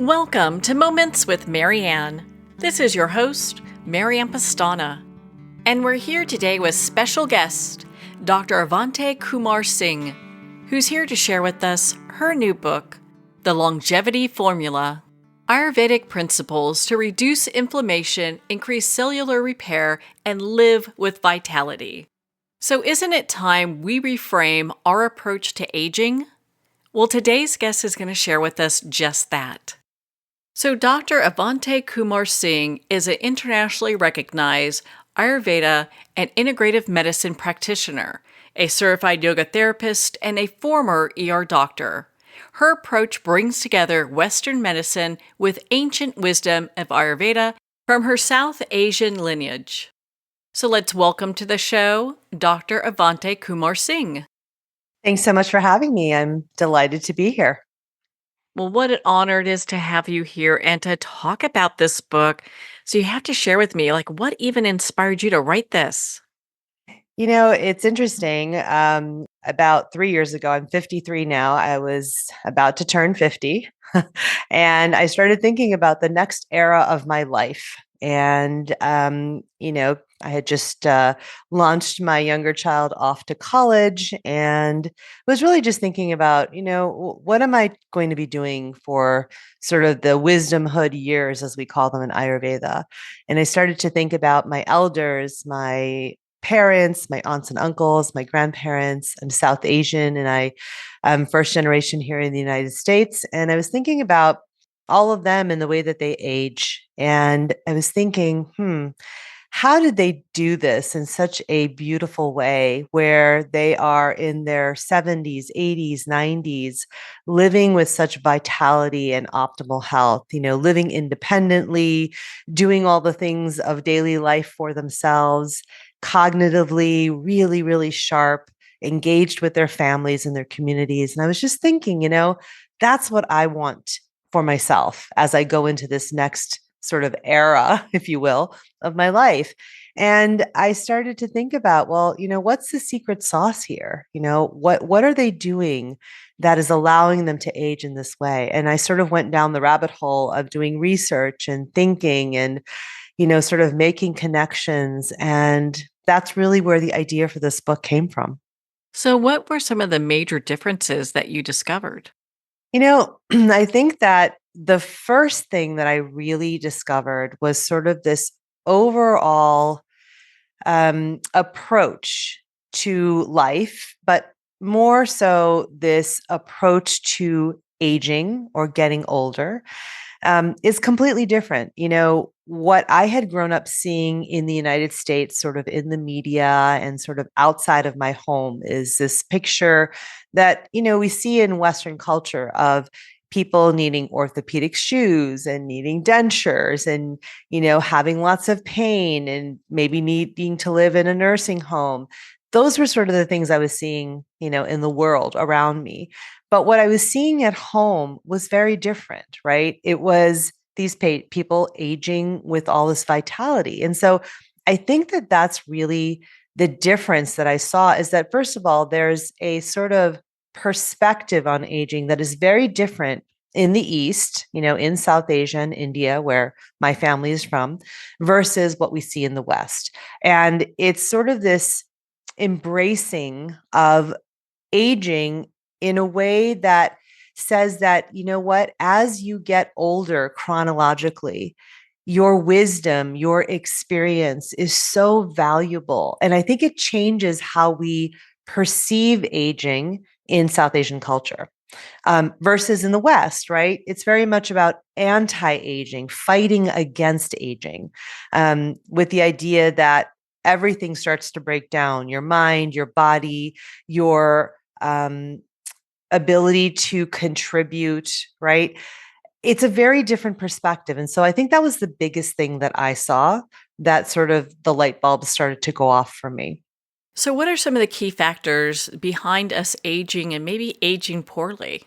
Welcome to Moments with Marianne. This is your host, Marianne Pastana, and we're here today with special guest, Dr. Avanti Kumar Singh, who's here to share with us her new book, The Longevity Formula, Ayurvedic Principles to Reduce Inflammation, Increase Cellular Repair, and Live with Vitality. So isn't it time we reframe our approach to aging? Well, today's guest is going to share with us just that. So Dr. Avanti Kumar Singh is an internationally recognized Ayurveda and integrative medicine practitioner, a certified yoga therapist, and a former ER doctor. Her approach brings together Western medicine with ancient wisdom of Ayurveda from her South Asian lineage. So let's welcome to the show, Dr. Avanti Kumar Singh. Thanks so much for having me. I'm delighted to be here. Well, what an honor it is to have you here and to talk about this book. So you have to share with me, what even inspired you to write this? It's interesting. About 3 years ago, I'm 53 now. I was about to turn 50. And I started thinking about the next era of my life. And, I had just launched my younger child off to college and was really just thinking about, what am I going to be doing for sort of the wisdomhood years, as we call them in Ayurveda. And I started to think about my elders, my parents, my aunts and uncles, my grandparents. I'm South Asian and I'm first generation here in the United States. And I was thinking about all of them and the way that they age. And I was thinking, how did they do this in such a beautiful way where they are in their 70s, 80s, 90s, living with such vitality and optimal health, living independently, doing all the things of daily life for themselves, cognitively, really, really sharp, engaged with their families and their communities. And I was just thinking, that's what I want for myself as I go into this next sort of era, if you will, of my life. And I started to think about, well, what's the secret sauce here? What are they doing that is allowing them to age in this way? And I sort of went down the rabbit hole of doing research and thinking and, sort of making connections. And that's really where the idea for this book came from. So what were some of the major differences that you discovered? I think that the first thing that I really discovered was sort of this overall approach to life, but more so this approach to aging or getting older is completely different. What I had grown up seeing in the United States, sort of in the media and sort of outside of my home, is this picture that, we see in Western culture of people needing orthopedic shoes and needing dentures and, having lots of pain and maybe needing to live in a nursing home. Those were sort of the things I was seeing, in the world around me. But what I was seeing at home was very different, right? It was these people aging with all this vitality. And so I think that that's really the difference that I saw is that, first of all, there's a sort of perspective on aging that is very different in the East, in South Asia and India, where my family is from, versus what we see in the West. And it's sort of this embracing of aging in a way that says that, as you get older chronologically, your wisdom, your experience is so valuable. And I think it changes how we perceive aging in South Asian culture versus in the West, right? It's very much about anti-aging, fighting against aging, with the idea that everything starts to break down, your mind, your body, your ability to contribute, right? It's a very different perspective. And so I think that was the biggest thing that I saw, that sort of the light bulb started to go off for me. So what are some of the key factors behind us aging and maybe aging poorly?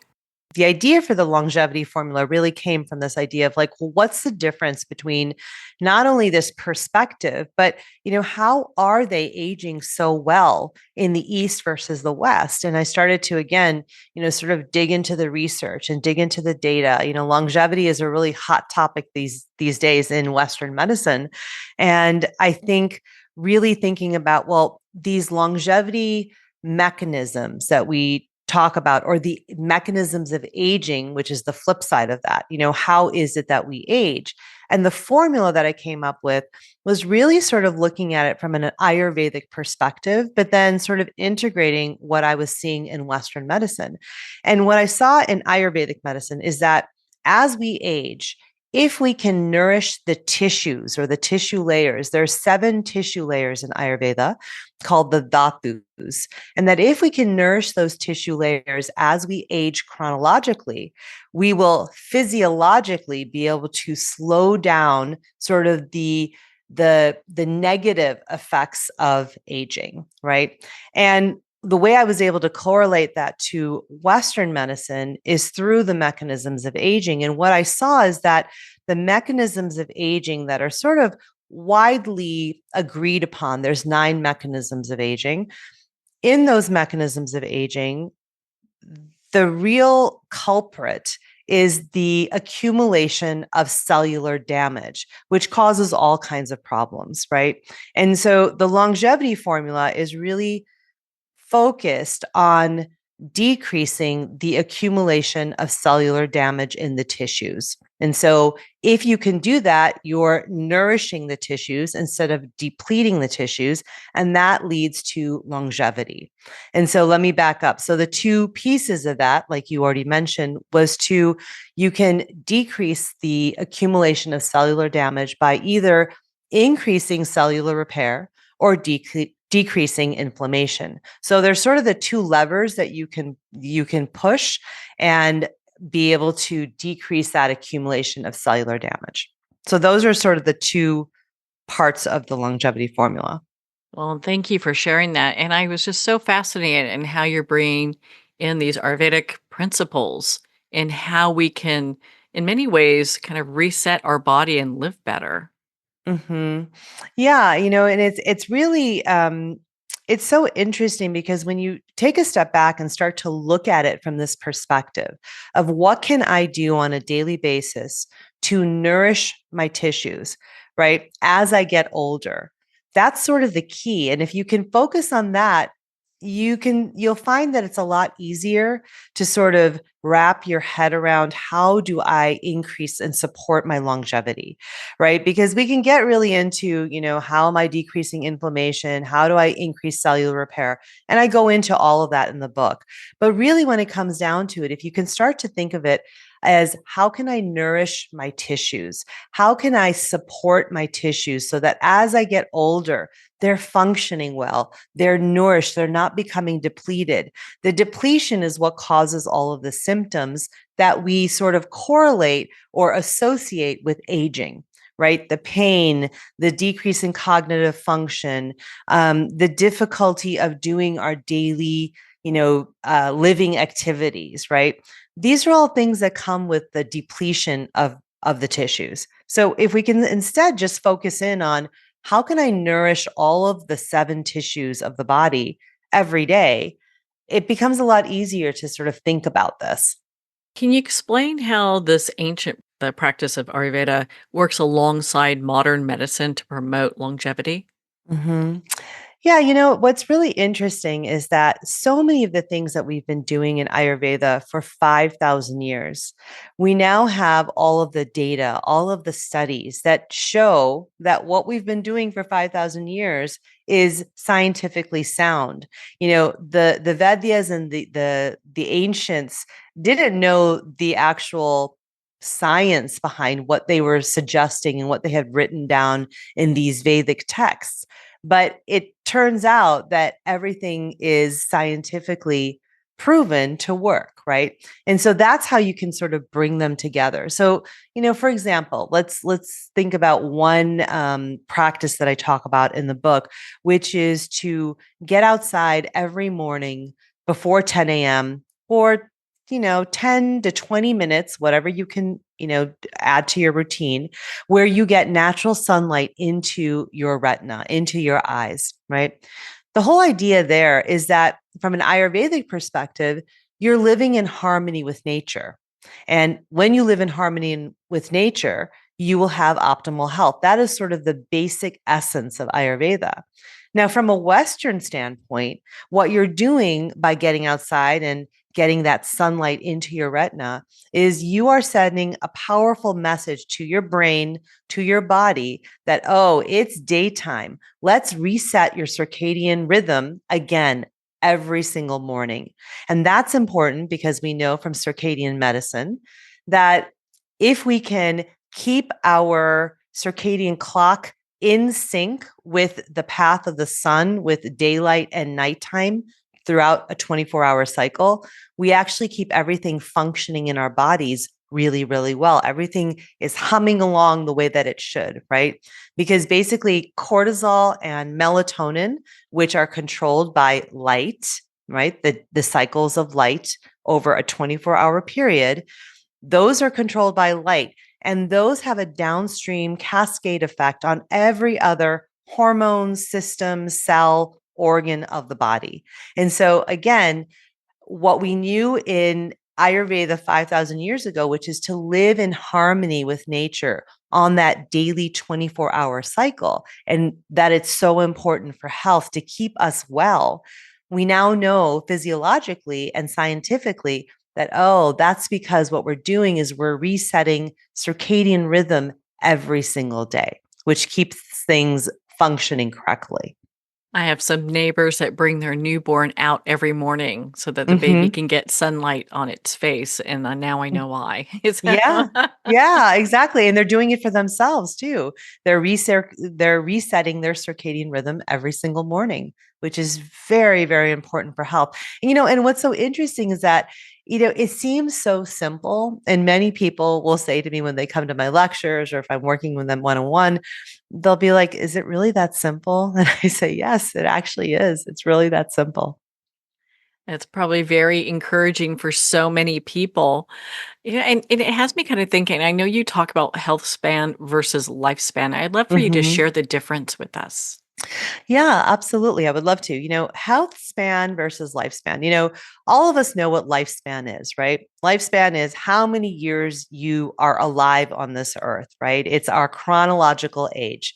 the idea for the longevity formula really came from this idea of like, well, what's the difference between not only this perspective, but how are they aging so well in the East versus the West? And I started to again, sort of dig into the research and dig into the data. Longevity is a really hot topic these days in Western medicine, and I think really thinking about, well, these longevity mechanisms that we talk about, or the mechanisms of aging, which is the flip side of that. How is it that we age? And the formula that I came up with was really sort of looking at it from an Ayurvedic perspective, but then sort of integrating what I was seeing in Western medicine. And what I saw in Ayurvedic medicine is that as we age, if we can nourish the tissues or the tissue layers, there are 7 tissue layers in Ayurveda called the dhatus. And that if we can nourish those tissue layers as we age chronologically, we will physiologically be able to slow down sort of the negative effects of aging, right? And the way I was able to correlate that to Western medicine is through the mechanisms of aging. And what I saw is that the mechanisms of aging that are sort of widely agreed upon, there's 9 mechanisms of aging. In those mechanisms of aging, the real culprit is the accumulation of cellular damage, which causes all kinds of problems, right? And so the longevity formula is really focused on decreasing the accumulation of cellular damage in the tissues. And so, if you can do that, you're nourishing the tissues instead of depleting the tissues, and that leads to longevity. And so, let me back up. So, the 2 pieces of that, like you already mentioned, was you can decrease the accumulation of cellular damage by either increasing cellular repair or decreasing inflammation. So there's sort of the 2 levers that you can push and be able to decrease that accumulation of cellular damage. So those are sort of the 2 parts of the longevity formula. Well, thank you for sharing that. And I was just so fascinated in how you're bringing in these Ayurvedic principles and how we can, in many ways, kind of reset our body and live better. Yeah, and it's really it's so interesting because when you take a step back and start to look at it from this perspective of what can I do on a daily basis to nourish my tissues, right? As I get older, that's sort of the key. And if you can focus on that, you'll find that it's a lot easier to sort of wrap your head around how do I increase and support my longevity, right? Because we can get really into, how am I decreasing inflammation? How do I increase cellular repair? And I go into all of that in the book. But really, when it comes down to it, if you can start to think of it as how can I nourish my tissues? How can I support my tissues so that as I get older, they're functioning well, they're nourished, they're not becoming depleted. The depletion is what causes all of the symptoms that we sort of correlate or associate with aging, right? The pain, the decrease in cognitive function, the difficulty of doing our daily, living activities, right? These are all things that come with the depletion of the tissues. So if we can instead just focus in on how can I nourish all of the 7 tissues of the body every day, it becomes a lot easier to sort of think about this. Can you explain how the practice of Ayurveda works alongside modern medicine to promote longevity? hmm Yeah, what's really interesting is that so many of the things that we've been doing in Ayurveda for 5,000 years, we now have all of the data, all of the studies that show that what we've been doing for 5,000 years is scientifically sound. The Vedyas and the ancients didn't know the actual science behind what they were suggesting and what they had written down in these Vedic texts. But it turns out that everything is scientifically proven to work, right? And so that's how you can sort of bring them together. So, for example, let's think about one practice that I talk about in the book, which is to get outside every morning before 10 a.m. for 10 to 20 minutes, whatever you can, add to your routine, where you get natural sunlight into your retina, into your eyes, right? The whole idea there is that from an Ayurvedic perspective, you're living in harmony with nature. And when you live in harmony with nature, you will have optimal health. That is sort of the basic essence of Ayurveda. Now, from a Western standpoint, what you're doing by getting outside and getting that sunlight into your retina is you are sending a powerful message to your brain, to your body that, oh, it's daytime. Let's reset your circadian rhythm again every single morning. And that's important because we know from circadian medicine that if we can keep our circadian clock in sync with the path of the sun, with daylight and nighttime throughout a 24-hour cycle, we actually keep everything functioning in our bodies really, really well. Everything is humming along the way that it should, right? Because basically cortisol and melatonin, which are controlled by light, right? The cycles of light over a 24-hour period, those are controlled by light. And those have a downstream cascade effect on every other hormone, system, cell, organ of the body. And so, again, what we knew in Ayurveda 5,000 years ago, which is to live in harmony with nature on that daily 24-hour cycle, and that it's so important for health to keep us well. We now know physiologically and scientifically that, oh, that's because what we're doing is we're resetting circadian rhythm every single day, which keeps things functioning correctly. I have some neighbors that bring their newborn out every morning so that the baby Mm-hmm. can get sunlight on its face, and now I know why. Yeah. Yeah, exactly. And they're doing it for themselves too. They're resetting their circadian rhythm every single morning, which is very, very important for health. And what's so interesting is that, it seems so simple. And many people will say to me when they come to my lectures or if I'm working with them one-on-one, they'll be like, is it really that simple? And I say, yes, it actually is. It's really that simple. It's probably very encouraging for so many people. And it has me kind of thinking, I know you talk about health span versus lifespan. I'd love for you to Mhm. share the difference with us. Yeah, absolutely. I would love to. Health span versus lifespan. All of us know what lifespan is, right? Lifespan is how many years you are alive on this earth, right? It's our chronological age.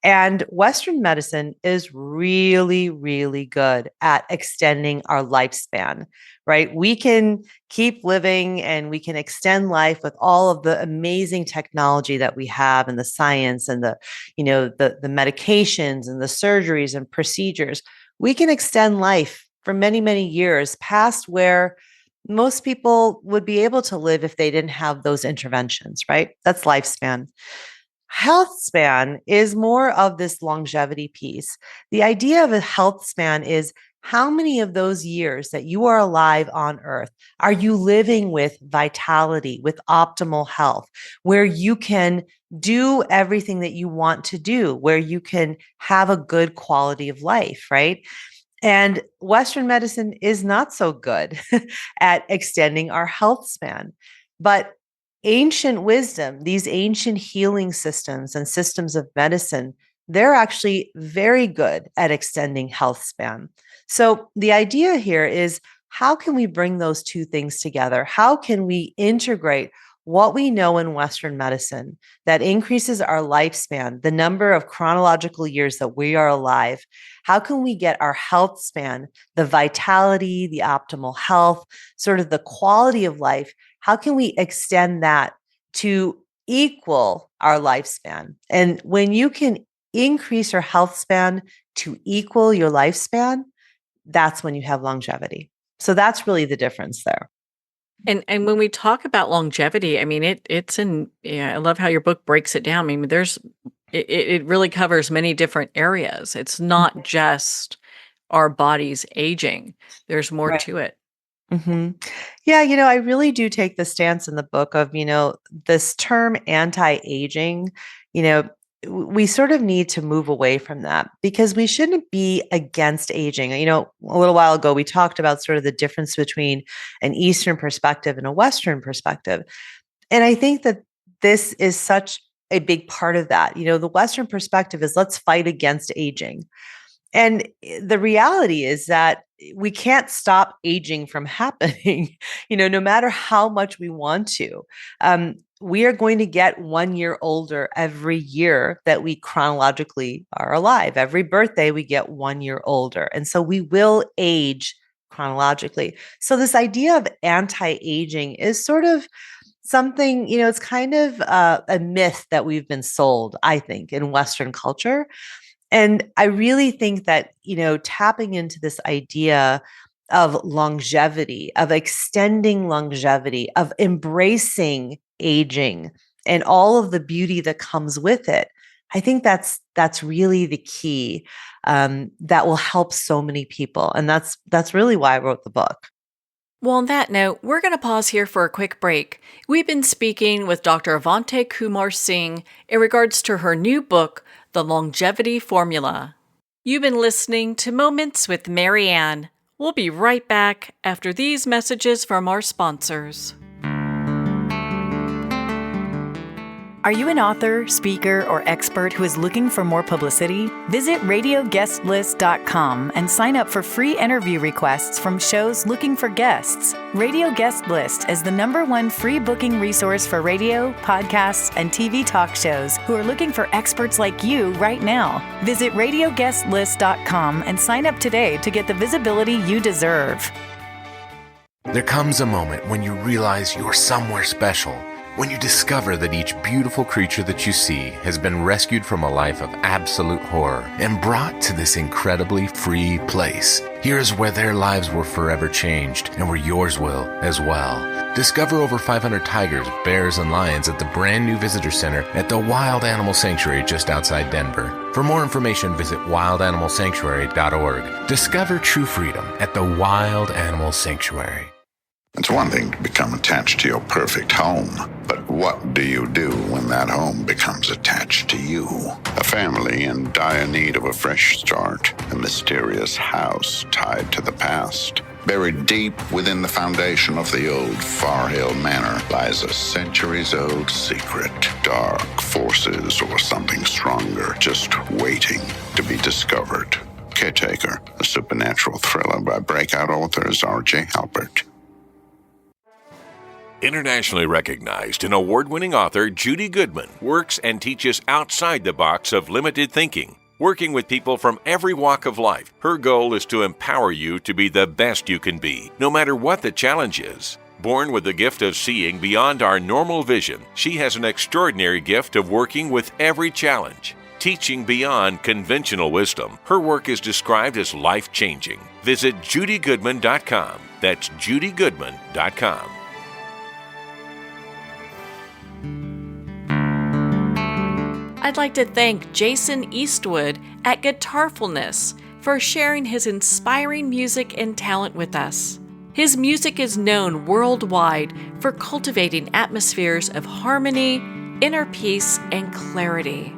And Western medicine is really, really good at extending our lifespan, right? We can keep living and we can extend life with all of the amazing technology that we have and the science and the medications and the surgeries and procedures. We can extend life for many, many years past where most people would be able to live if they didn't have those interventions, right? That's lifespan. Health span is more of this longevity piece. The idea of a health span is how many of those years that you are alive on earth are you living with vitality, with optimal health, where you can do everything that you want to do, where you can have a good quality of life, right? And Western medicine is not so good at extending our health span. But ancient wisdom, these ancient healing systems and systems of medicine, they're actually very good at extending health span. So the idea here is how can we bring those two things together? How can we integrate what we know in Western medicine that increases our lifespan, the number of chronological years that we are alive? How can we get our health span, the vitality, the optimal health, sort of the quality of life? How can we extend that to equal our lifespan? And when you can increase your health span to equal your lifespan, that's when you have longevity. So that's really the difference there. And when we talk about longevity, I mean it's in yeah, I love how your book breaks it down. I mean, it really covers many different areas. It's not just our bodies aging. There's more Right. to it. hmm Yeah, I really do take the stance in the book of, this term anti-aging, you know, we sort of need to move away from that because we shouldn't be against aging. A little while ago, we talked about sort of the difference between an Eastern perspective and a Western perspective. And I think that this is such a big part of that. The Western perspective is let's fight against aging. And the reality is that we can't stop aging from happening, no matter how much we want to. We are going to get 1 year older every year that we chronologically are alive. Every birthday, we get 1 year older. And so we will age chronologically. So this idea of anti-aging is sort of something, it's kind of a myth that we've been sold, I think, in Western culture. And I really think that, tapping into this idea of longevity, of extending longevity, of embracing aging and all of the beauty that comes with it, I think that's really the key that will help so many people. And that's really why I wrote the book. Well, on that note, we're going to pause here for a quick break. We've been speaking with Dr. Avanti Kumar Singh in regards to her new book, The Longevity Formula. You've been listening to Moments with Marianne. We'll be right back after these messages from our sponsors. Are you an author, speaker, or expert who is looking for more publicity? Visit radioguestlist.com and sign up for free interview requests from shows looking for guests. Radio Guest List is the #1 free booking resource for radio, podcasts, and TV talk shows who are looking for experts like you right now. Visit radioguestlist.com and sign up today to get the visibility you deserve. There comes a moment when you realize you're somewhere special. When you discover that each beautiful creature that you see has been rescued from a life of absolute horror and brought to this incredibly free place. Here's where their lives were forever changed and where yours will as well. Discover over 500 tigers, bears, and lions at the brand new visitor center at the Wild Animal Sanctuary just outside Denver. For more information, visit wildanimalsanctuary.org. Discover true freedom at the Wild Animal Sanctuary. It's one thing to become attached to your perfect home, but what do you do when that home becomes attached to you? A family in dire need of a fresh start, a mysterious house tied to the past. Buried deep within the foundation of the old Far Hill Manor lies a centuries-old secret. Dark forces or something stronger just waiting to be discovered. Caretaker, a supernatural thriller by breakout authors R.J. Halpert. Internationally recognized and award-winning author Judy Goodman works and teaches outside the box of limited thinking. Working with people from every walk of life, her goal is to empower you to be the best you can be, no matter what the challenge is. Born with the gift of seeing beyond our normal vision, she has an extraordinary gift of working with every challenge. Teaching beyond conventional wisdom, her work is described as life-changing. Visit judygoodman.com. That's judygoodman.com. I'd like to thank Jason Eastwood at Guitarfulness for sharing his inspiring music and talent with us. His music is known worldwide for cultivating atmospheres of harmony, inner peace, and clarity.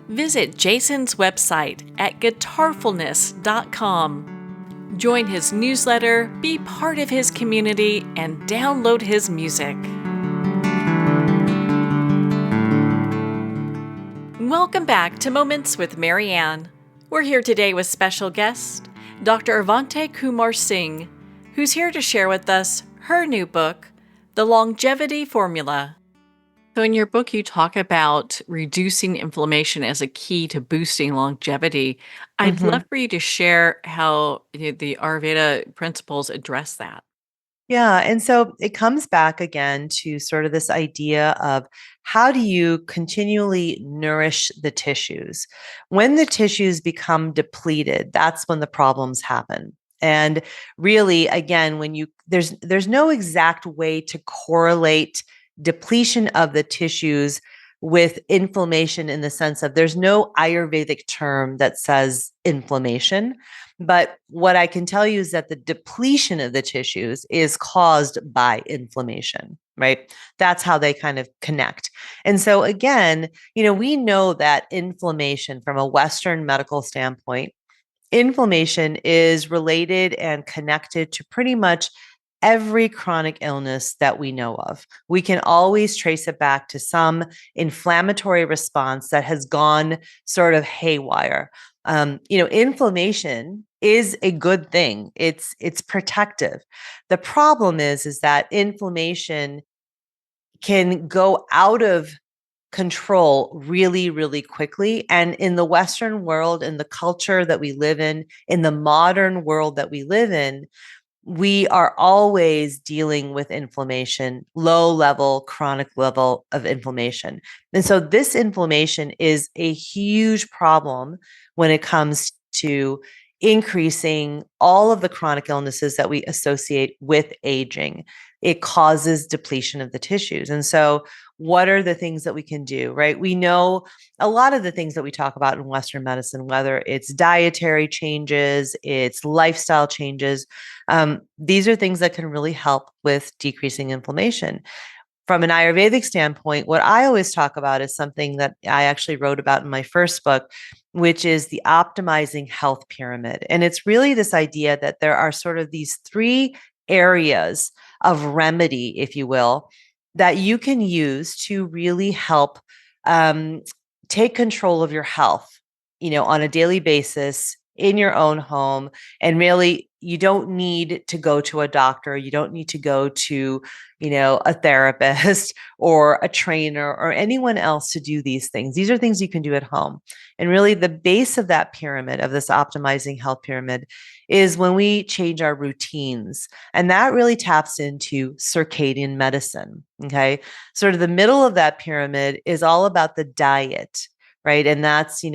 Visit Jason's website at guitarfulness.com. Join his newsletter, be part of his community, and download his music. Welcome back to Moments with Marianne. We're here today with special guest, Dr. Avanti Kumar Singh, who's here to share with us her new book, The Longevity Formula. So in your book, you talk about reducing inflammation as a key to boosting longevity. I'd love for you to share how the Ayurveda principles address that. Yeah. And so it comes back again to sort of this idea of how do you continually nourish the tissues? When the tissues become depleted, that's when the problems happen. And really, again, there's no exact way to correlate depletion of the tissues with inflammation in the sense of there's no Ayurvedic term that says inflammation. But what I can tell you is that the depletion of the tissues is caused by inflammation, right? That's how they kind of connect. And so again, we know that inflammation from a Western medical standpoint, inflammation is related and connected to pretty much every chronic illness that we know of. We can always trace it back to some inflammatory response that has gone sort of haywire. Inflammation is a good thing. It's protective. The problem is that inflammation can go out of control really, really quickly. And in the Western world, in the culture that we live in the modern world that we live in, we are always dealing with inflammation, low level, chronic level of inflammation. And so this inflammation is a huge problem when it comes to increasing all of the chronic illnesses that we associate with aging. It causes depletion of the tissues. And so what are the things that we can do, right? We know a lot of the things that we talk about in Western medicine, whether it's dietary changes, it's lifestyle changes. These are things that can really help with decreasing inflammation. From an Ayurvedic standpoint, what I always talk about is something that I actually wrote about in my first book, which is the optimizing health pyramid. And it's really this idea that there are sort of these three areas of remedy, if you will, that you can use to really help take control of your health, on a daily basis in your own home. And really, you don't need to go to a doctor. You don't need to go to, a therapist or a trainer or anyone else to do these things. These are things you can do at home. And really, the base of that pyramid, of this optimizing health pyramid, is when we change our routines. And that really taps into circadian medicine. Okay. Sort of the middle of that pyramid is all about the diet, right? And that's,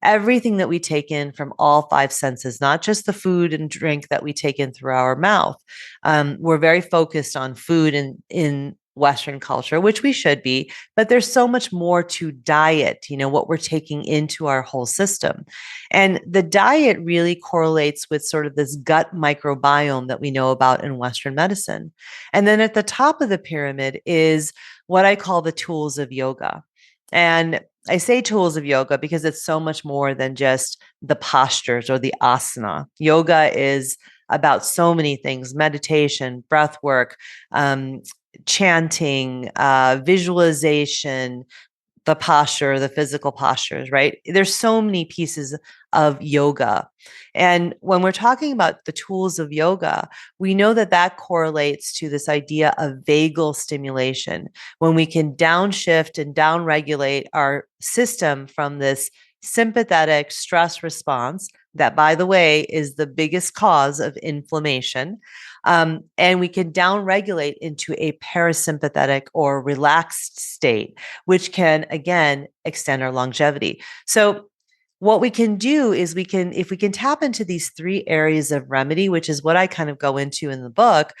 everything that we take in from all five senses, not just the food and drink that we take in through our mouth. We're very focused on food in Western culture, which we should be, but there's so much more to diet, what we're taking into our whole system. And the diet really correlates with sort of this gut microbiome that we know about in Western medicine. And then at the top of the pyramid is what I call the tools of yoga. And I say tools of yoga because it's so much more than just the postures or the asana. Yoga is about so many things: meditation, breath work, chanting, visualization, the posture, the physical postures, right? There's so many pieces of yoga. And when we're talking about the tools of yoga, we know that that correlates to this idea of vagal stimulation, when we can downshift and downregulate our system from this sympathetic stress response, that, by the way, is the biggest cause of inflammation. And we can downregulate into a parasympathetic or relaxed state, which can, again, extend our longevity. So what we can do is if we can tap into these three areas of remedy, which is what I kind of go into in the book,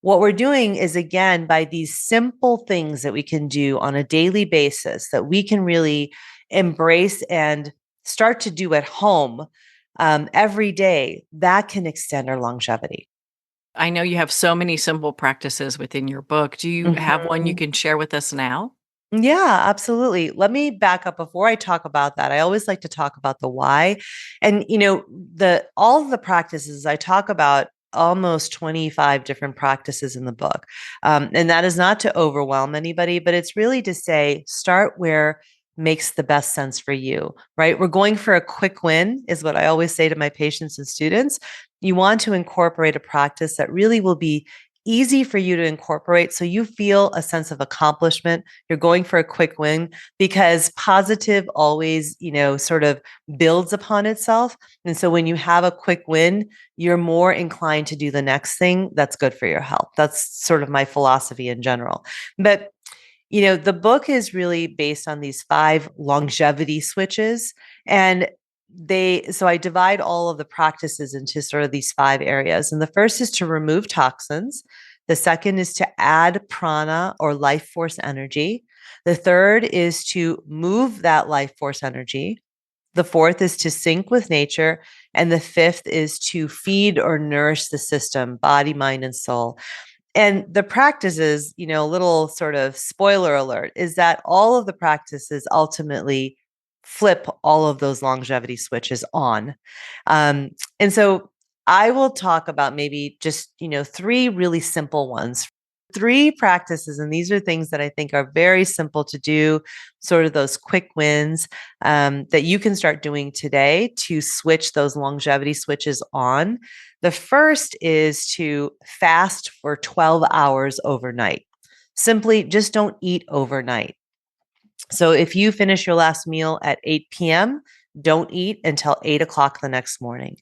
what we're doing is, again, by these simple things that we can do on a daily basis that we can really embrace and start to do at home every day, that can extend our longevity. I know you have so many simple practices within your book. Do you have one you can share with us now? Yeah, absolutely. Let me back up before I talk about that. I always like to talk about the why. And all of the practices, I talk about almost 25 different practices in the book. And that is not to overwhelm anybody, but it's really to say, start where makes the best sense for you, right? We're going for a quick win, is what I always say to my patients and students. You want to incorporate a practice that really will be easy for you to incorporate, so you feel a sense of accomplishment. You're going for a quick win, because positive always, sort of builds upon itself. And so when you have a quick win, you're more inclined to do the next thing that's good for your health. That's sort of my philosophy in general. But the book is really based on these 5 longevity switches. And so I divide all of the practices into sort of these 5 areas. And the first is to remove toxins. The second is to add prana or life force energy. The third is to move that life force energy. The fourth is to sync with nature. And the fifth is to feed or nourish the system, body, mind, and soul. And the practices, a little sort of spoiler alert, is that all of the practices ultimately flip all of those longevity switches on. And so I will talk about maybe just, three really simple ones. Three practices, and these are things that I think are very simple to do, sort of those quick wins that you can start doing today to switch those longevity switches on. The first is to fast for 12 hours overnight. Simply just don't eat overnight. So if you finish your last meal at 8 p.m., don't eat until 8 o'clock the next morning.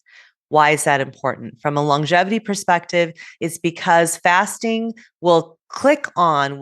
Why is that important? From a longevity perspective, it's because fasting will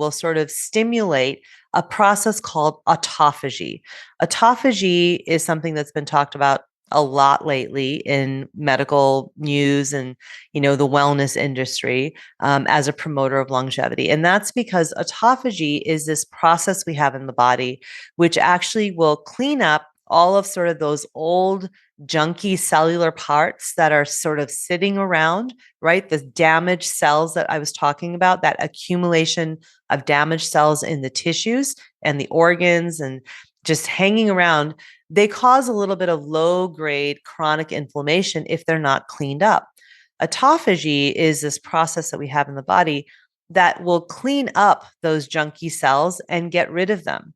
sort of stimulate a process called autophagy. Autophagy is something that's been talked about a lot lately in medical news and, the wellness industry as a promoter of longevity. And that's because autophagy is this process we have in the body, which actually will clean up all of sort of those old junky cellular parts that are sort of sitting around, right? The damaged cells that I was talking about, that accumulation of damaged cells in the tissues and the organs and just hanging around, they cause a little bit of low grade chronic inflammation if they're not cleaned up. Autophagy is this process that we have in the body that will clean up those junky cells and get rid of them.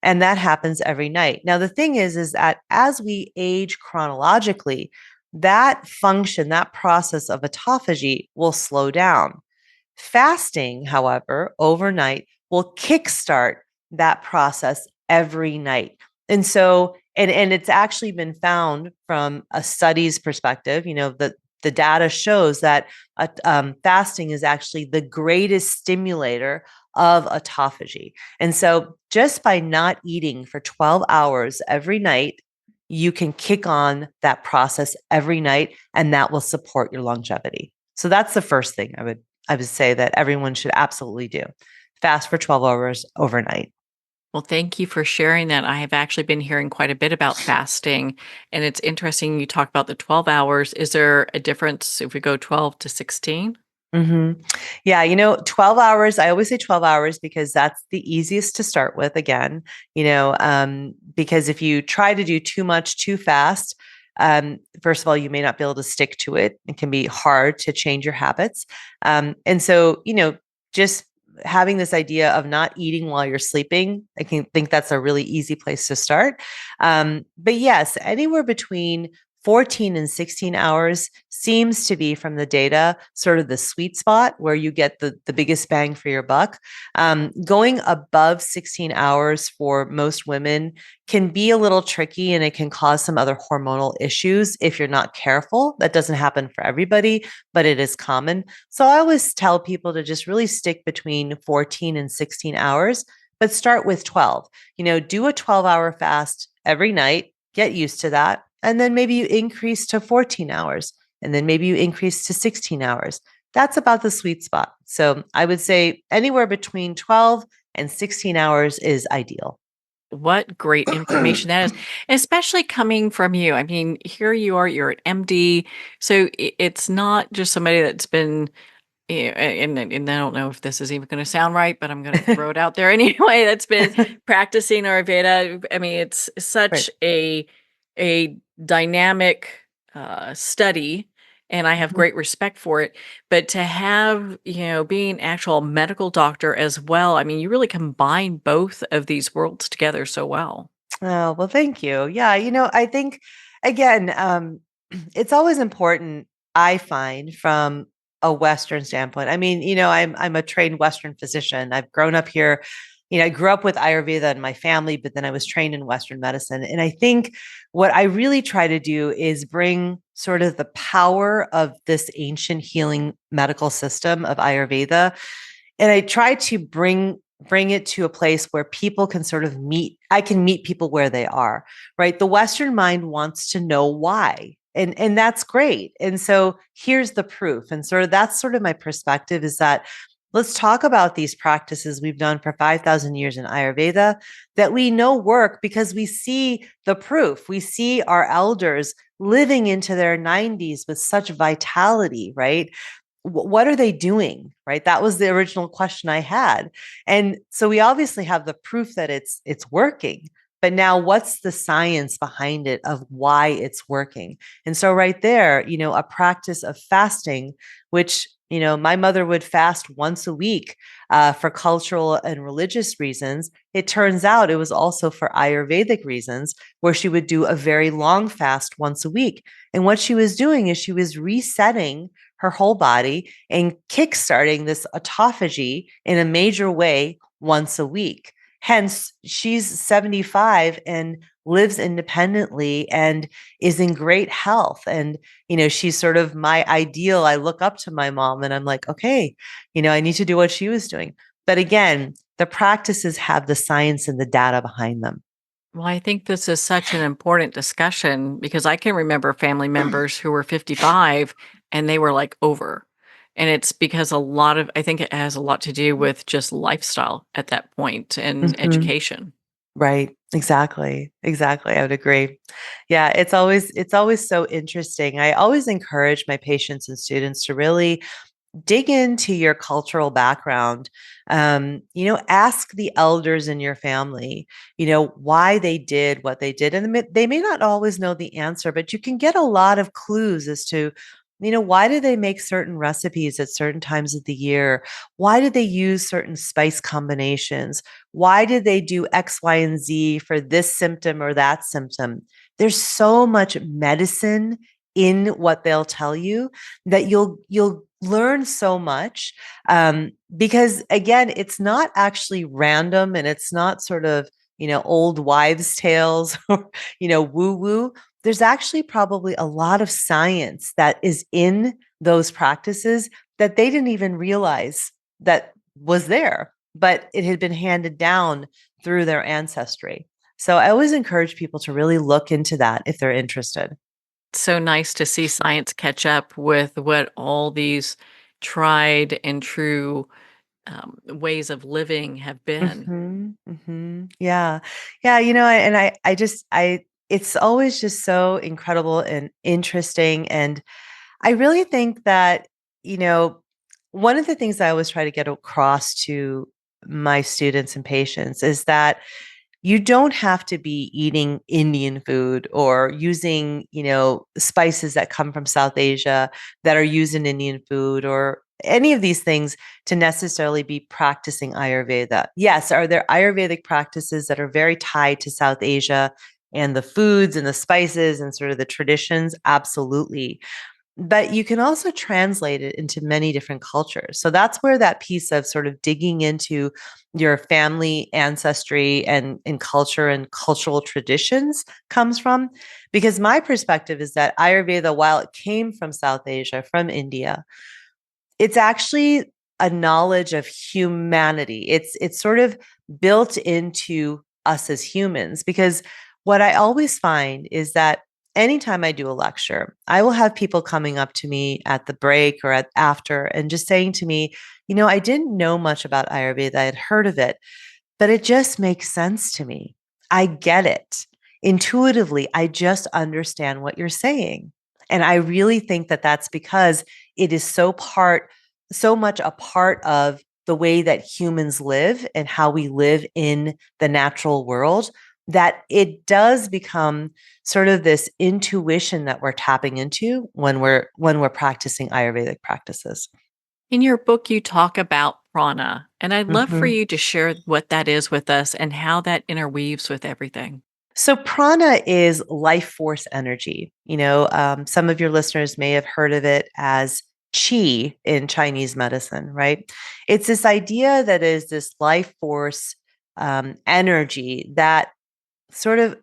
And that happens every night. Now, the thing is that as we age chronologically, that function, that process of autophagy will slow down. Fasting, however, overnight will kickstart that process every night. And so, and it's actually been found from a studies perspective, that the data shows that fasting is actually the greatest stimulator of autophagy. And so just by not eating for 12 hours every night, you can kick on that process every night, and that will support your longevity. So that's the first thing I would say that everyone should absolutely do. Fast for 12 hours overnight. Well, thank you for sharing that. I have actually been hearing quite a bit about fasting, and it's interesting you talk about the 12 hours. Is there a difference if we go 12 to 16? Mm-hmm. Yeah, 12 hours. I always say 12 hours because that's the easiest to start with again, because if you try to do too much too fast, first of all, you may not be able to stick to it. It can be hard to change your habits. And so, just having this idea of not eating while you're sleeping, I can think that's a really easy place to start. But yes, anywhere between 14 and 16 hours seems to be, from the data, sort of the sweet spot where you get the biggest bang for your buck. Going above 16 hours for most women can be a little tricky, and it can cause some other hormonal issues if you're not careful. That doesn't happen for everybody, but it is common. So I always tell people to just really stick between 14 and 16 hours, but start with 12. Do a 12-hour fast every night, get used to that. And then maybe you increase to 14 hours, and then maybe you increase to 16 hours. That's about the sweet spot. So I would say anywhere between 12 and 16 hours is ideal. What great information that is, especially coming from you. I mean, here you are, you're an MD. So it's not just somebody that's been, and I don't know if this is even going to sound right, but I'm going to throw it out there anyway, that's been practicing Ayurveda. I mean, it's such a dynamic study, and I have great respect for it. But to have, being an actual medical doctor as well, I mean, you really combine both of these worlds together so well. Oh, well, thank you. Yeah, I think, again, it's always important, I find, from a Western standpoint. I mean, I'm a trained Western physician. I've grown up here. I grew up with Ayurveda in my family, but then I was trained in Western medicine. And I think what I really try to do is bring sort of the power of this ancient healing medical system of Ayurveda. And I try to bring it to a place where people can sort of I can meet people where they are, right? The Western mind wants to know why. And that's great. And so here's the proof. And sort of that's sort of my perspective, is that let's talk about these practices we've done for 5,000 years in Ayurveda that we know work because we see the proof. We see our elders living into their 90s with such vitality, right? what are they doing? Right. That was the original question I had. And so we obviously have the proof that it's working. But now what's the science behind it of why it's working? And so right there, a practice of fasting, which, my mother would fast once a week for cultural and religious reasons. It turns out it was also for Ayurvedic reasons, where she would do a very long fast once a week. And what she was doing is she was resetting her whole body and kickstarting this autophagy in a major way once a week. Hence, she's 75 and lives independently and is in great health. And, she's sort of my ideal. I look up to my mom and I'm like, okay, I need to do what she was doing. But again, the practices have the science and the data behind them. Well, I think this is such an important discussion because I can remember family members who were 55 and they were like over. And it's because I think it has a lot to do with just lifestyle at that point and Mhm. education. Right. Exactly. Exactly. I would agree. Yeah, it's always so interesting. I always encourage my patients and students to really dig into your cultural background. Ask the elders in your family, why they did what they did. And they may not always know the answer, but you can get a lot of clues as to, why do they make certain recipes at certain times of the year? Why did they use certain spice combinations? Why did they do X, Y, and Z for this symptom or that symptom? There's so much medicine in what they'll tell you that you'll learn so much, because again, it's not actually random, and it's not sort of old wives' tales or woo woo. There's actually probably a lot of science that is in those practices that they didn't even realize that was there, but it had been handed down through their ancestry. So I always encourage people to really look into that if they're interested. So nice to see science catch up with what all these tried and true ways of living have been. Yeah. Yeah. It's always just so incredible and interesting. And I really think that, you know, one of the things I always try to get across to my students and patients is that you don't have to be eating Indian food or using, spices that come from South Asia that are used in Indian food or any of these things to necessarily be practicing Ayurveda. Yes, are there Ayurvedic practices that are very tied to South Asia and the foods and the spices and sort of the traditions? Absolutely. But you can also translate it into many different cultures. So that's where that piece of sort of digging into your family ancestry and culture and cultural traditions comes from. Because my perspective is that Ayurveda, while it came from South Asia, from India, it's actually a knowledge of humanity. It's sort of built into us as humans, because what I always find is that anytime I do a lecture, I will have people coming up to me at the break or after and just saying to me, I didn't know much about Ayurveda. I had heard of it, but it just makes sense to me. I get it. Intuitively, I just understand what you're saying. And I really think that that's because it is so much a part of the way that humans live and how we live in the natural world, that it does become sort of this intuition that we're tapping into when we're practicing Ayurvedic practices. In your book, you talk about prana, and I'd love for Mhm. you to share what that is with us and how that interweaves with everything. So prana is life force energy. Some of your listeners may have heard of it as chi in Chinese medicine, right? It's this idea that is this life force energy that sort of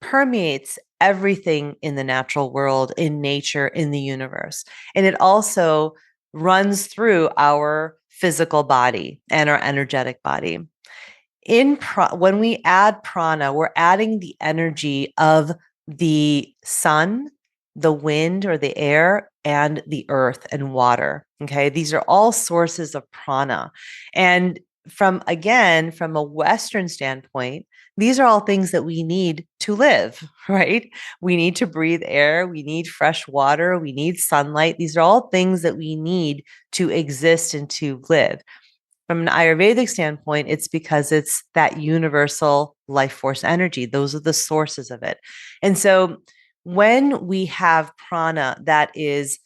permeates everything in the natural world, in nature, in the universe. And it also runs through our physical body and our energetic body. When we add prana, we're adding the energy of the sun, the wind or the air, and the earth and water. Okay. These are all sources of prana. And from a Western standpoint, these are all things that we need to live, right? We need to breathe air. We need fresh water. We need sunlight. These are all things that we need to exist and to live. From an Ayurvedic standpoint, it's because it's that universal life force energy. Those are the sources of it. And so when we have prana, that is,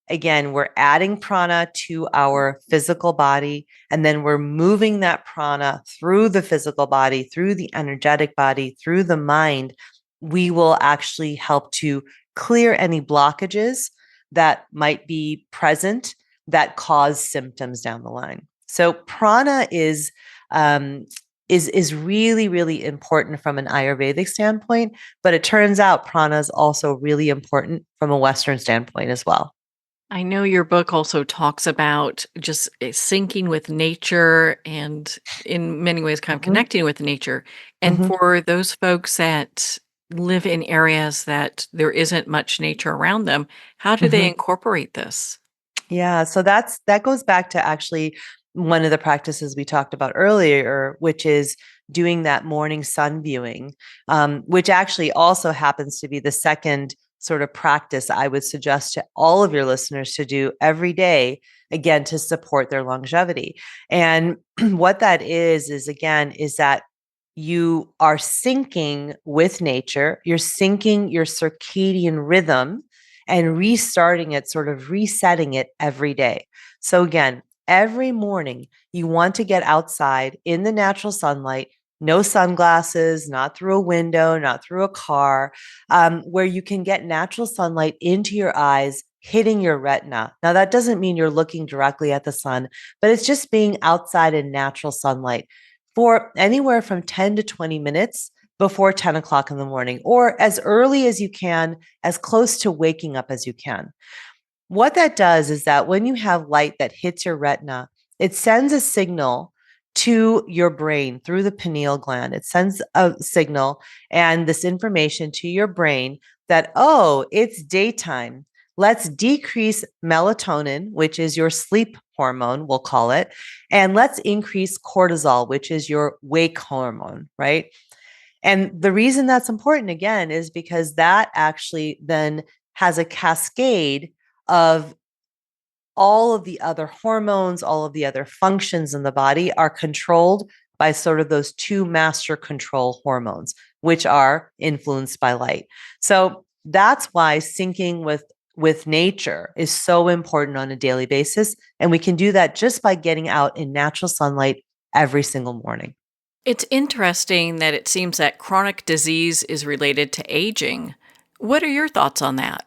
again, we're adding prana to our physical body, and then we're moving that prana through the physical body, through the energetic body, through the mind. We will actually help to clear any blockages that might be present that cause symptoms down the line. So prana is really, really important from an Ayurvedic standpoint, but it turns out prana is also really important from a Western standpoint as well. I know your book also talks about just syncing with nature and in many ways kind of connecting with nature. And for those folks that live in areas that there isn't much nature around them, how do they incorporate this? Yeah, so that goes back to actually one of the practices we talked about earlier, which is doing that morning sun viewing, which actually also happens to be the second sort of practice I would suggest to all of your listeners to do every day, again, to support their longevity. And what that is again, is that you are syncing with nature, you're syncing your circadian rhythm and restarting it, sort of resetting it every day. So again, every morning you want to get outside in the natural sunlight, no sunglasses, not through a window, not through a car, where you can get natural sunlight into your eyes, hitting your retina. Now, that doesn't mean you're looking directly at the sun, but it's just being outside in natural sunlight for anywhere from 10 to 20 minutes before 10 o'clock in the morning, or as early as you can, as close to waking up as you can. What that does is that when you have light that hits your retina, it sends a signal to your brain through the pineal gland. It sends a signal and this information to your brain that, oh, it's daytime. Let's decrease melatonin, which is your sleep hormone, we'll call it, and let's increase cortisol, which is your wake hormone, right? And the reason that's important, again, is because that actually then has a cascade of all of the other hormones, all of the other functions in the body are controlled by sort of those two master control hormones, which are influenced by light. So that's why syncing with nature is so important on a daily basis. And we can do that just by getting out in natural sunlight every single morning. It's interesting that it seems that chronic disease is related to aging. What are your thoughts on that?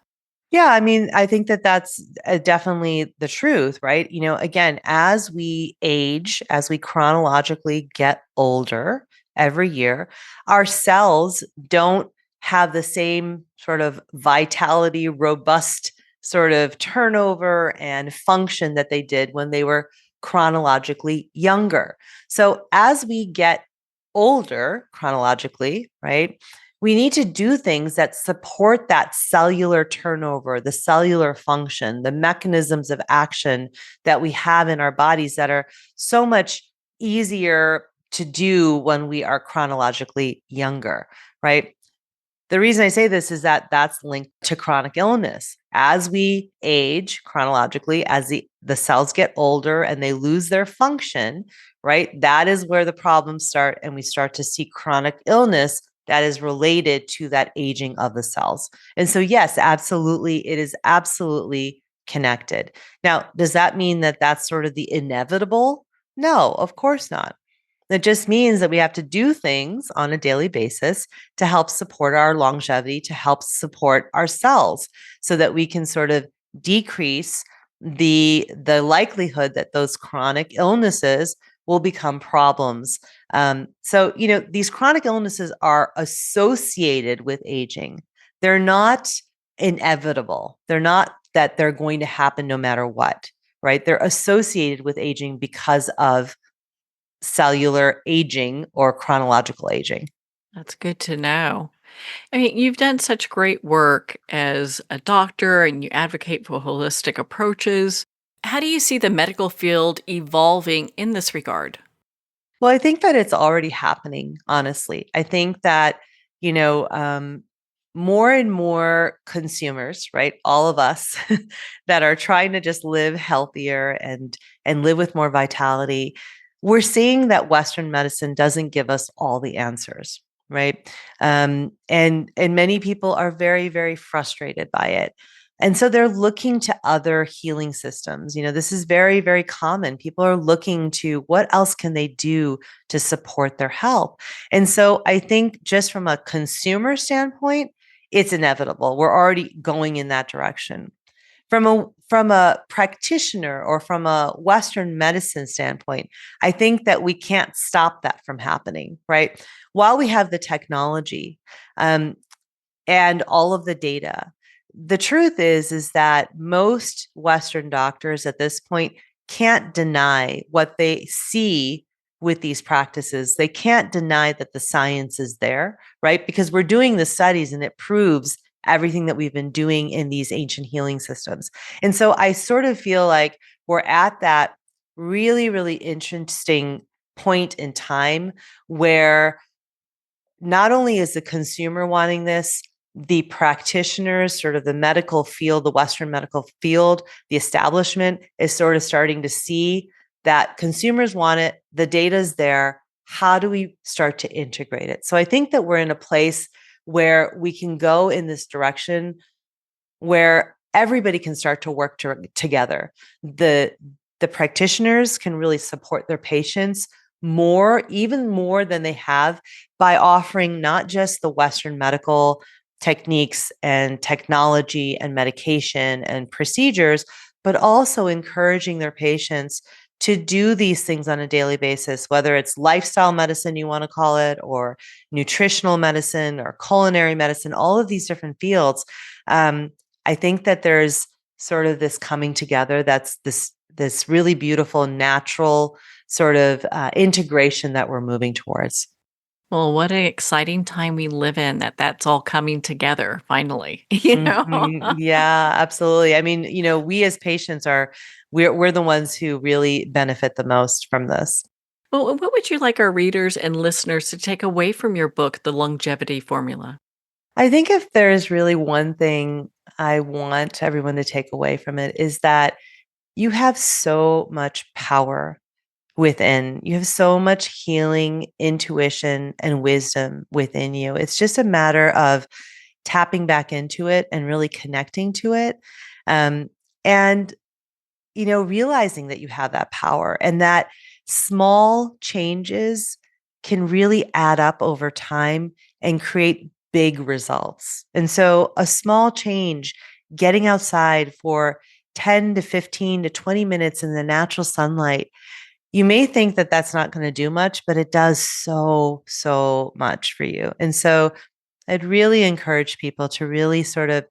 Yeah, I mean, I think that that's definitely the truth, right? You know, again, as we age, as we chronologically get older every year, our cells don't have the same sort of vitality, robust sort of turnover and function that they did when they were chronologically younger. So as we get older chronologically, right? We need to do things that support that cellular turnover, the cellular function, the mechanisms of action that we have in our bodies that are so much easier to do when we are chronologically younger, right? The reason I say this is that that's linked to chronic illness. As we age chronologically, as the cells get older and they lose their function, right? That is where the problems start, and we start to see chronic illness that is related to that aging of the cells. And so, yes, absolutely, it is absolutely connected. Now, does that mean that that's sort of the inevitable? No, of course not. It just means that we have to do things on a daily basis to help support our longevity, to help support our cells so that we can sort of decrease the likelihood that those chronic illnesses will become problems. So, you know, these chronic illnesses are associated with aging. They're not inevitable. They're not that they're going to happen no matter what, right? They're associated with aging because of cellular aging or chronological aging. That's good to know. I mean, you've done such great work as a doctor and you advocate for holistic approaches. How do you see the medical field evolving in this regard? Well, I think that it's already happening, honestly. I think that, you know, more and more consumers, right? All of us that are trying to just live healthier and live with more vitality, we're seeing that Western medicine doesn't give us all the answers, right? And many people are very, very frustrated by it. And so they're looking to other healing systems. This is very, very common. People are looking to what else can they do to support their health. And so I think just from a consumer standpoint, it's inevitable. We're already going in that direction. From a practitioner or from a Western medicine standpoint, I think that we can't stop that from happening, right? While we have the technology and all of the data, the truth is that most Western doctors at this point can't deny what they see with these practices. They can't deny that the science is there, right? Because we're doing the studies and it proves everything that we've been doing in these ancient healing systems. And so I sort of feel like we're at that really, really interesting point in time where not only is the consumer wanting this, the practitioners, sort of the medical field, the Western medical field, the establishment is sort of starting to see that consumers want it. The data is there. How do we start to integrate it? So I think that we're in a place where we can go in this direction where everybody can start to work together. The practitioners can really support their patients more, even more than they have, by offering not just the Western medical techniques and technology and medication and procedures, but also encouraging their patients to do these things on a daily basis, whether it's lifestyle medicine, you want to call it, or nutritional medicine or culinary medicine, all of these different fields. I think that there's sort of this coming together that's this really beautiful, natural sort of integration that we're moving towards. Well, what an exciting time we live in that's all coming together finally, you know? Yeah, absolutely. I mean, we as patients we're the ones who really benefit the most from this. Well, what would you like our readers and listeners to take away from your book, The Longevity Formula? I think if there's really one thing I want everyone to take away from it is that you have so much power within. You have so much healing, intuition, and wisdom within you. It's just a matter of tapping back into it and really connecting to it. And realizing that you have that power and that small changes can really add up over time and create big results. And so a small change, getting outside for 10 to 15 to 20 minutes in the natural sunlight, you may think that that's not going to do much, but it does so, so much for you. And so I'd really encourage people to really sort of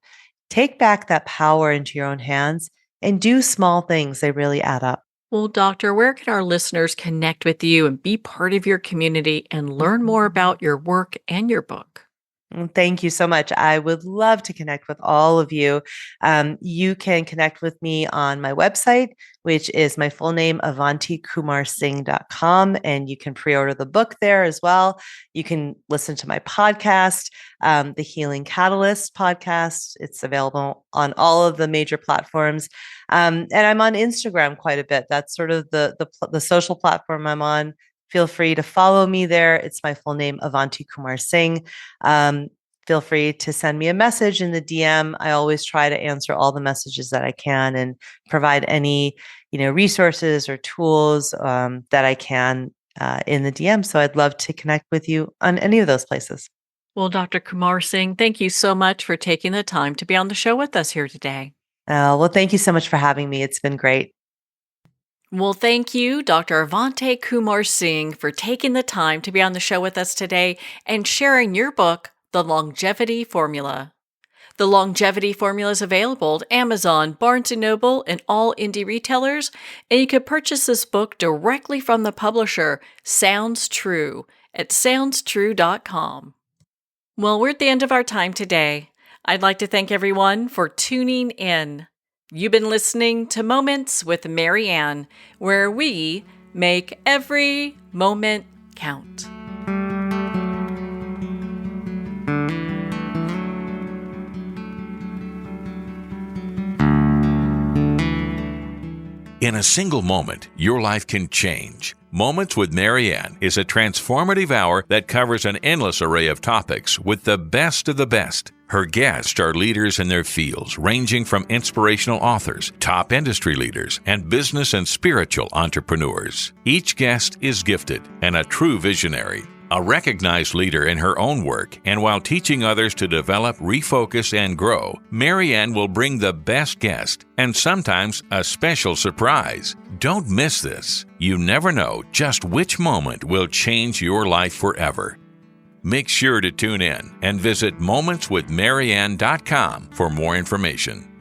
take back that power into your own hands and do small things. They really add up. Well, Doctor, where can our listeners connect with you and be part of your community and learn more about your work and your book? Thank you so much. I would love to connect with all of you. You can connect with me on my website, which is my full name, avantikumarsingh.com, and you can pre-order the book there as well. You can listen to my podcast, the Healing Catalyst podcast. It's available on all of the major platforms. And I'm on Instagram quite a bit. That's sort of the social platform I'm on. Feel free to follow me there. It's my full name, Avanti Kumar Singh. Feel free to send me a message in the DM. I always try to answer all the messages that I can and provide any, resources or tools that I can in the DM. So I'd love to connect with you on any of those places. Well, Dr. Kumar Singh, thank you so much for taking the time to be on the show with us here today. Well, thank you so much for having me. It's been great. Well, thank you, Dr. Avanti Kumar Singh, for taking the time to be on the show with us today and sharing your book, The Longevity Formula. The Longevity Formula is available at Amazon, Barnes & Noble, and all indie retailers, and you can purchase this book directly from the publisher, Sounds True, at soundstrue.com. Well, we're at the end of our time today. I'd like to thank everyone for tuning in. You've been listening to Moments with Marianne, where we Make every moment count. In a single moment, your life can change. Moments with Marianne is a transformative hour that covers an endless array of topics with the best of the best. Her guests are leaders in their fields, ranging from inspirational authors, top industry leaders, and business and spiritual entrepreneurs. Each guest is gifted and a true visionary, a recognized leader in her own work, and while teaching others to develop, refocus, and grow, Marianne will bring the best guest and sometimes a special surprise. Don't miss this. You never know just which moment will change your life forever. Make sure to tune in and visit momentswithmarianne.com for more information.